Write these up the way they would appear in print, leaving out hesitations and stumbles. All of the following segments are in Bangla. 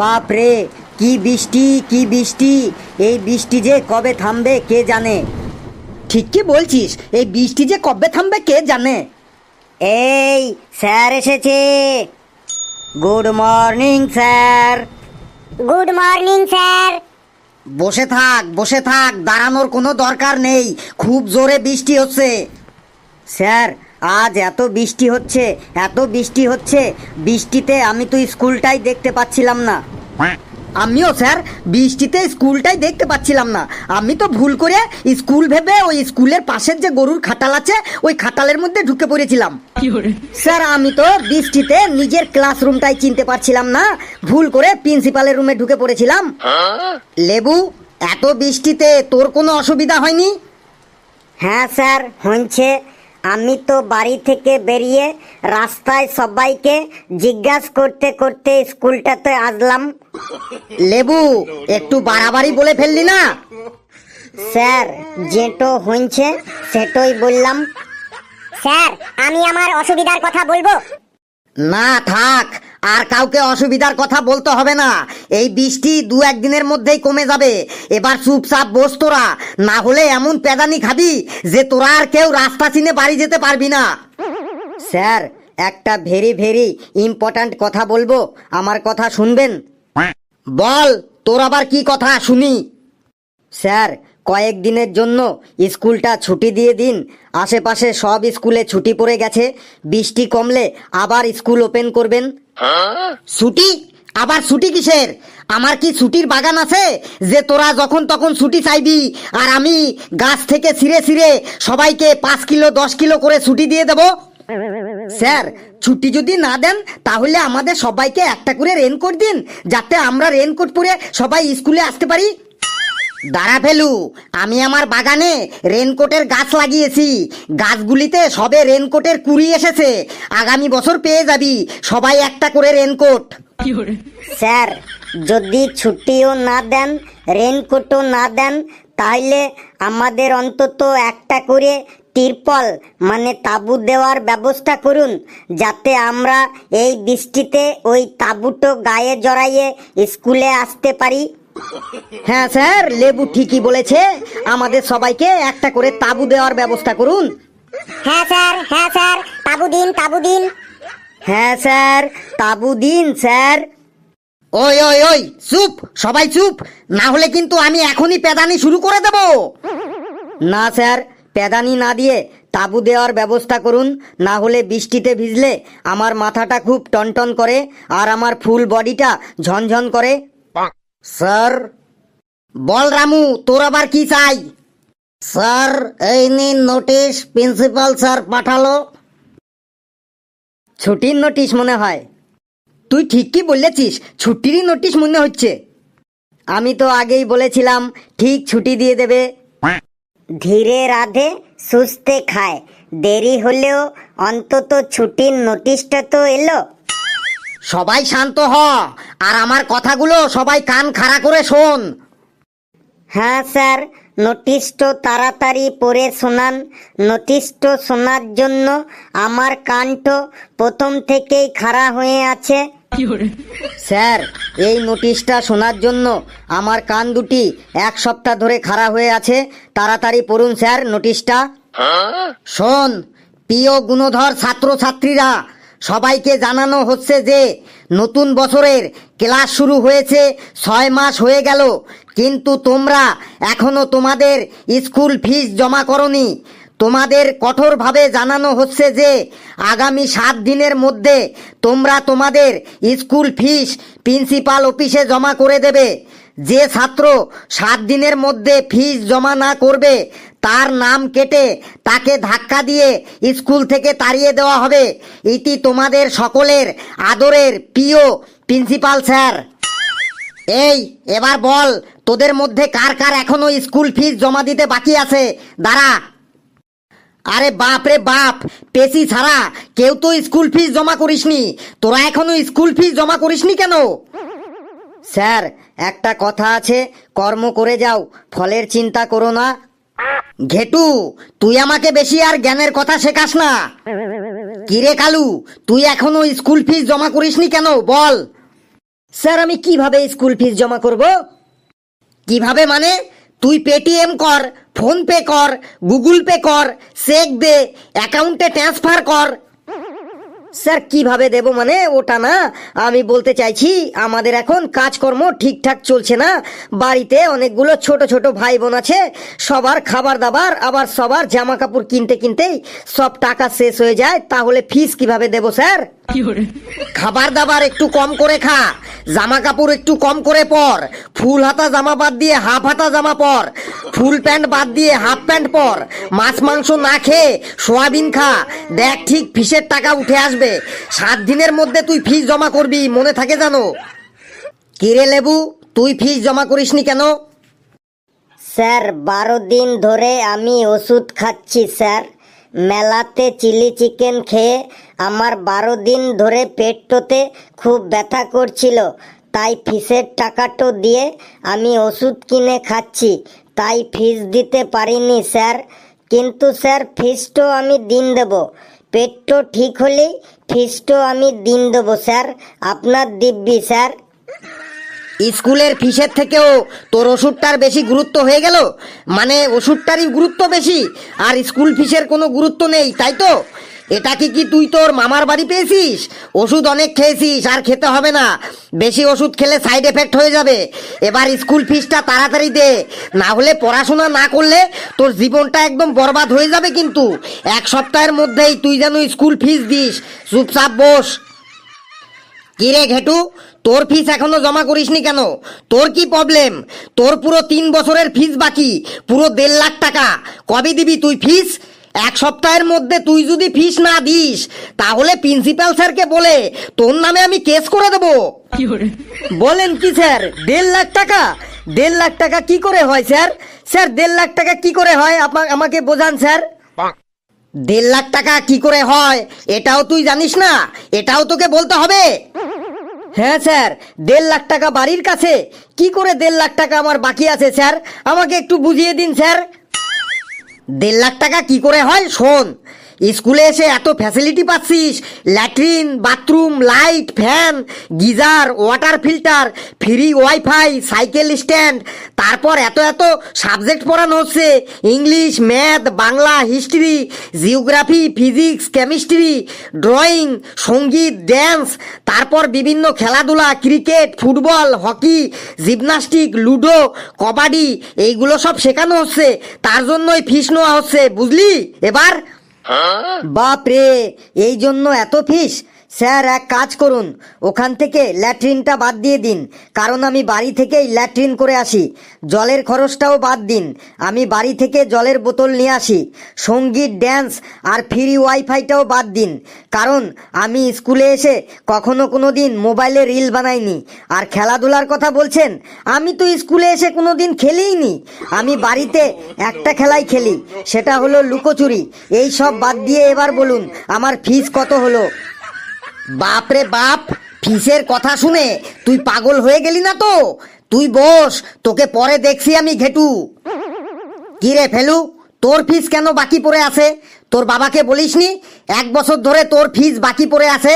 বাপ রে, কি বৃষ্টি কি বৃষ্টি! এই বৃষ্টি যে কবে থামবে কে জানে। ঠিক কি বলছিস, এই বৃষ্টি যে কবে থামবে কে জানে। এই স্যার এসেছে। Good morning sir. Good morning sir. বসে থাক বসে থাক, দাঁড়ানোর কোনো দরকার নেই, খুব জোরে বৃষ্টি হচ্ছে। স্যার, আজ এত বৃষ্টি হচ্ছে এত বৃষ্টি হচ্ছে, বৃষ্টিতে আমি তো স্কুলটাই দেখতে পাচ্ছিলাম না। আমিও স্যার, বৃষ্টিতে স্কুলটাই দেখতে পাচ্ছিলাম না। আমি তো ভুল করে স্কুল ভেবে ওই স্কুলের পাশের যে গরুর খাটাল আছে ওই খাটালের মধ্যে ঢুকে পড়েছিলাম। স্যার, আমি তো বৃষ্টিতে নিজের ক্লাসরুমটাই চিনতে পারছিলাম না, ভুল করে প্রিন্সিপালের রুমে ঢুকে পড়েছিলাম। লেবু, এত বৃষ্টিতে তোর কোনো অসুবিধা হয়নি? হ্যাঁ স্যার, হয়েছে। আমি তো বাড়ি থেকে বেরিয়ে রাস্তায় সবাইকে জিজ্ঞাসা করতে করতে স্কুলটাতে আসলাম। লেবু, একটু বাড়াবাড়ি বলে ফেললি না? স্যার, যেটো হয়েছে সেটাই বললাম। স্যার, আমি আমার অসুবিধার কথা বলবো? না থাক, আর কাউকে অসুবিধার কথা বলতে হবে না। এই বৃষ্টি দু একদিনের মধ্যেই কমে যাবে। এবার চুপচাপ বস তোরা, না হলে এমন পেদানি খাবি যে তোরা আর কেউ রাস্তা চিনে বাড়ি যেতে পারবি না। স্যার, একটা ভেরি ভেরি ইম্পর্ট্যান্ট কথা বলবো, আমার কথা শুনবেন? বল, তোর আবার কি কথা শুনি। স্যার, কয়েকদিনের জন্য স্কুলটা ছুটি দিয়ে দিন। আশেপাশে সব স্কুলে ছুটি পড়ে গেছে, বৃষ্টি কমলে আবার স্কুল ওপেন করবেন। ছুটি? আবার ছুটি কিসের? আমার কি ছুটির বাগান আছে যে তোরা যখন তখন ছুটি চাইবি আর আমি গাছ থেকে ছিঁড়ে ছিঁড়ে সবাইকে 5 কিলো 10 কিলো করে ছুটি দিয়ে দেব? স্যার, ছুটি যদি না দেন তাহলে আমাদের সবাইকে একটা করে রেনকোট দিন, যাতে আমরা রেনকোট পরে সবাই স্কুলে আসতে পারি। দাঁড়া ফেলু, আমি আমার বাগানে রেনকোটের গাছ লাগিয়েছি, গাছগুলিতে সবে রেনকোটের কুড়ি এসেছে। আগামী বছর পেয়ে যাবি সবাই একটা করে রেনকোট। স্যার, যদি ছুটিও না দেন, রেনকোটও না দেন, তাহলে আমাদের অন্তত একটা করে তিরপল মানে তাঁবু দেওয়ার ব্যবস্থা করুন, যাতে আমরা এই বৃষ্টিতে ওই তাঁবুটো গায়ে জড়াইয়ে স্কুলে আসতে পারি। হ্যাঁ স্যার, লেবু ঠিকই বলেছে, আমাদের সবাইকে একটা করে তাঁবু দেওয়ার ব্যবস্থা করুন। হ্যাঁ স্যার, তাঁবু দিন তাঁবু দিন। হ্যাঁ স্যার, তাঁবু দিন স্যার। ওই ওই ওই, চুপ, সবাই চুপ, না হলে কিন্তু আমি এখনই পেদানি শুরু করে দেব। না স্যার, পেদানি না দিয়ে তাঁবু দেওয়ার ব্যবস্থা করুন, না হলে বৃষ্টিতে ভিজলে আমার মাথাটা খুব টনটন করে আর আমার ফুল বডিটা ঝনঝন করে। স্যার, বল রামু, তোর আবার কি চাই? স্যার, এই নিন নোটিশ, প্রিন্সিপাল স্যার পাঠালো। ছুটির নোটিশ মনে হয়? তুই ঠিক কি বলেছিস, ছুটিরই নোটিশ মনে হচ্ছে। আমি তো আগেই বলেছিলাম ঠিক ছুটি দিয়ে দেবে। ধীরে রাধে সুস্থে খায়, দেরি হলেও অন্তত ছুটির নোটিশটা তো এলো। সবাই শান্ত হ, আর আমার কথাগুলো সবাই কান খাড়া করে শোন। হ্যাঁ স্যার, নোটিশটো তাড়াতাড়ি পড়ে শোনান। নোটিশটো শোনার জন্য আমার কানটো প্রথম থেকেই খাড়া হয়ে আছে। স্যার, এই নোটিশটা শোনার জন্য আমার কান দুটি 1 সপ্তাহ ধরে খাড়া হয়ে আছে। তাড়াতাড়ি পড়ুন স্যার নোটিশটা। শোন, প্রিয় গুণধর ছাত্রছাত্রীরা, সবাইকে জানানো হচ্ছে যে নতুন বছরের ক্লাস শুরু হয়েছে 6 মাস হয়ে গেল, কিন্তু তোমরা এখনো তোমাদের স্কুল ফিস জমা করনি। তোমাদের কঠোরভাবে জানানো হচ্ছে যে আগামী 7 দিনের মধ্যে তোমরা তোমাদের স্কুল ফিস প্রিন্সিপাল অফিসে জমা করে দেবে। যে ছাত্র 7 দিনের মধ্যে ফিস জমা না করবে তার নাম কেটে তাকে ধাক্কা দিয়ে স্কুল থেকে তাড়িয়ে দেওয়া হবে। এটি তোমাদের সকলের আদরের প্রিয় প্রিন্সিপাল স্যার। এই, এবার বল, তোদের মধ্যে কার কার এখনো স্কুল ফিস জমা দিতে বাকি আছে? দাঁড়া। আরে বাপ রে বাপ, পেশি ছাড়া কেউ তো স্কুল ফিস জমা করিসনি। তোরা এখনো স্কুল ফিস জমা করিসনি কেন? স্যার, একটা কথা আছে, কর্ম করে যাও, ফলের চিন্তা করো না। ঘেটু, তুই আমাকে বেশি আর জ্ঞানের কথা শেখাস না। কিরে কালু, তুই এখনো স্কুল ফিস জমা করিসনি কেন বল? স্যার আমি কিভাবে স্কুল ফিস জমা করব? কিভাবে মানে? তুই পেটিএম কর, ফোন পে কর, গুগল পে কর, চেক দে, অ্যাকাউন্টে ট্রান্সফার কর। স্যার কিভাবে দেব মানে ওটা না, আমি বলতে চাইছি আমাদের এখন কাজকর্ম ঠিকঠাক চলছে না। বাড়িতে অনেকগুলো ছোট ছোট ভাই বোন আছে, সবার খাবার দাবার আবার সবার জামা কাপড় কিনতে কিনতেই সব টাকা শেষ হয়ে যায়, তাহলে ফিস কিভাবে দেব স্যার? খাবার দাবার একটু কম করে খা, জামা কাপড় একটু কম করে পর, ফুল হাতা জামা বাদ দিয়ে হাফ হাতা জামা পর, ফুল প্যান্ট বাদ দিয়ে হাফ প্যান্ট পর, মাছ মাংস না খেয়ে সোয়াবিন খা, দেখ ঠিক ফিসের টাকা উঠে আসবে। 7 দিনের মধ্যে তুই ফিস জমা করবি, মনে থাকে জানো? কিরে লেবু, তুই ফিস জমা করিসনি কেন? স্যার 12 দিন ধরে আমি ওষুধ খাচ্ছি স্যার। মেলাতে চিলি চিকেন খেয়ে আমার 12 দিন ধরে পেটটোতে খুব ব্যথা করছিল, তাই ফিসের টাকাটো দিয়ে আমি ওষুধ কিনে খাচ্ছি, তাই ফিস দিতে পারিনি স্যার। কিন্তু স্যার ফিসটো আমি দিন দেব, পেটটো ঠিক হলেই ফিসটো আমি দিন দেবো স্যার, আপনার দিব্যি স্যার। স্কুলের ফিসের থেকেও তোর ওষুধটার বেশি গুরুত্ব হয়ে গেল? মানে ওষুধটারই গুরুত্ব বেশি আর স্কুল ফিসের কোনো গুরুত্ব নেই, তাই তো? এটা কি তুই তোর মামার বাড়ি পেয়েছিস? ওষুধ অনেক খেয়েছিস, আর খেতে হবে না, বেশি ওষুধ খেলে সাইড এফেক্ট হয়ে যাবে। এবার স্কুল ফিসটা তাড়াতাড়ি দে, না হলে পড়াশোনা না করলে তোর জীবনটা একদম বরবাদ হয়ে যাবে। কিন্তু 1 সপ্তাহের মধ্যেই তুই যেন স্কুল ফিস দিস। চুপচাপ বস। কিরে ঘেটু, তোর ফিস এখনো জমা করিসনি কেন? তোর কি প্রবলেম? তোর পুরো 3 বছরের ফিস বাকি, পুরো 1.5 লাখ টাকা। কবে দিবি তুই ফিস? 1 সপ্তাহের মধ্যে তুই যদি ফিস না দিস, তাহলে প্রিন্সিপাল স্যারকে বলে তোর নামে আমি কেস করে দেবো। বলেন কি স্যার? 1.5 লাখ টাকা? 1.5 লাখ টাকা কি করে হয় স্যার? স্যার 1.5 লাখ টাকা কি করে হয় আমাকে বোঝান স্যার। 1.5 লাখ টাকা কি করে হয় এটাও তুই জানিস না? এটাও তোকে বলতে হবে? হ্যাঁ স্যার, 1.5 লাখ টাকা বাড়ির কাছে, কি করে 1.5 লাখ টাকা আমার বাকি আছে স্যার? আমাকে একটু বুঝিয়ে দিন স্যার। 1.5 লাখ টাকা কি করে হয় শোন। স্কুলে এসে এত ফ্যাসিলিটি পাচ্ছিস, latrine, bathroom, light, fan, geyser, water filter, free wifi, cycle stand, তারপর এত এত সাবজেক্ট পড়ানো হচ্ছে, English, math, Bangla, history, geography, physics, chemistry, drawing, সঙ্গীত, ড্যান্স, তারপর বিভিন্ন খেলাধুলা, cricket, football, hockey, gymnastic, ludo, kabaddi, এইগুলো সব শেখানো হচ্ছে, তার জন্যই ফিস নেওয়া হচ্ছে, বুঝলি? এবার বাপ রে, এই জন্য এত ফিস? স্যার এক কাজ করুন, ওখান থেকে ল্যাট্রিনটা বাদ দিয়ে দিন, কারণ আমি বাড়ি থেকেই ল্যাট্রিন করে আসি। জলের খরচটাও বাদ দিন, আমি বাড়ি থেকে জলের বোতল নিয়ে আসি। সঙ্গীত, ড্যান্স আর ফ্রি ওয়াইফাইটাও বাদ দিন, কারণ আমি স্কুলে এসে কখনো কোনো দিন মোবাইলে রিল বানাইনি। আর খেলাধুলার কথা বলছেন, আমি তো স্কুলে এসে কোনো দিন খেলিইনি। আমি বাড়িতে একটা খেলাই খেলি, সেটা হলো লুকোচুরি। এই সব বাদ দিয়ে এবার বলুন আমার ফিস কত হলো? বাপরে বাপ, ফিসের কথা শুনে তুই পাগল হয়ে গেলি না তো? তুই বস, তোকে পরে দেখছি আমি ঘেটু। কি রে ফেলু, তোর ফিস কেন বাকি পড়ে আছে? তোর বাবাকে বলিসনি 1 বছর ধরে তোর ফিস বাকি পড়ে আছে?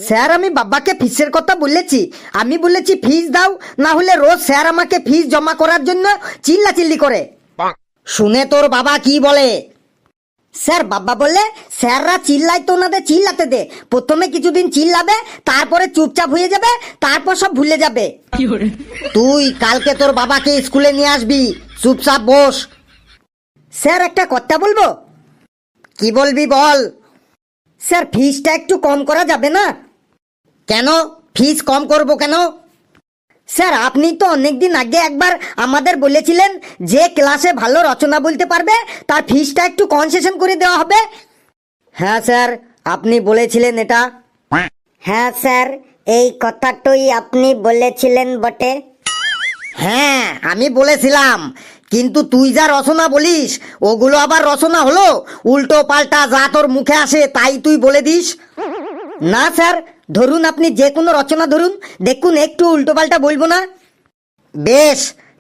স্যার আমি বাবাকে ফিসের কথা বলেছি, আমি বলেছি ফিস দাও, না হলে রোজ স্যার আমাকে ফিস জমা করার জন্য চিল্লাচিল্লি করে। শুনে তোর বাবা কি বলে? স্যার বাবা বললে স্যাররা চিল্লাই তো ওনাদের চিল্লাতে দে, প্রথমে কিছুদিন চিল্লাবে, তারপরে চুপচাপ হয়ে যাবে, তারপর সব ভুলে যাবে। তুই কালকে তোর বাবাকে স্কুলে নিয়ে আসবি, চুপচাপ বস। স্যার একটা কথা বলবো। কি বলবি বল। স্যার ফিসটা একটু কম করা যাবে না? কেন ফিস কম করব কেন? স্যার আপনি তো অনেকদিন আগে একবার আমাদের বলেছিলেন যে ক্লাসে ভালো রচনা বলতে পারবে তার ফিসটা একটু কনসেশন করে দেওয়া হবে। হ্যাঁ স্যার, আপনি বলেছিলেন এটা। হ্যাঁ স্যার, এই কথাটাই আপনি বলেছিলেন বটে। হ্যাঁ আমি বলেছিলাম, কিন্তু তুই যা রচনা বলিস ওগুলো আবার রচনা হলো? উল্টো পাল্টা যা তোর মুখে আসে তাই তুই বলে দিস। না স্যার, ধরুন আপনি যে কোনো রচনা ধরুন, দেখুন একটু উল্টো পাল্টা বলবো না। বেশ,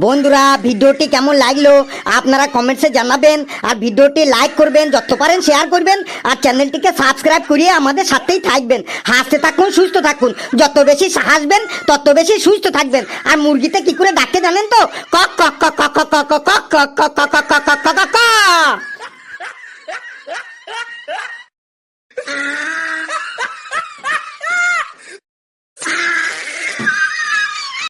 বন্ধুরা ভিডিওটি কেমন লাগলো আপনারা কমেন্টসে জানাবেন, আর ভিডিওটি লাইক করবেন, যত পারেন শেয়ার করবেন, আর চ্যানেলটিকে সাবস্ক্রাইব করিয়ে আমাদের সাথেই থাকবেন। হাসতে থাকুন, সুস্থ থাকুন, যত বেশি হাসবেন তত বেশি সুস্থ থাকবেন। আর মুরগিতে কি করে ডাকে জানেন তো? কক কক কক কক কক কক কক কক কক।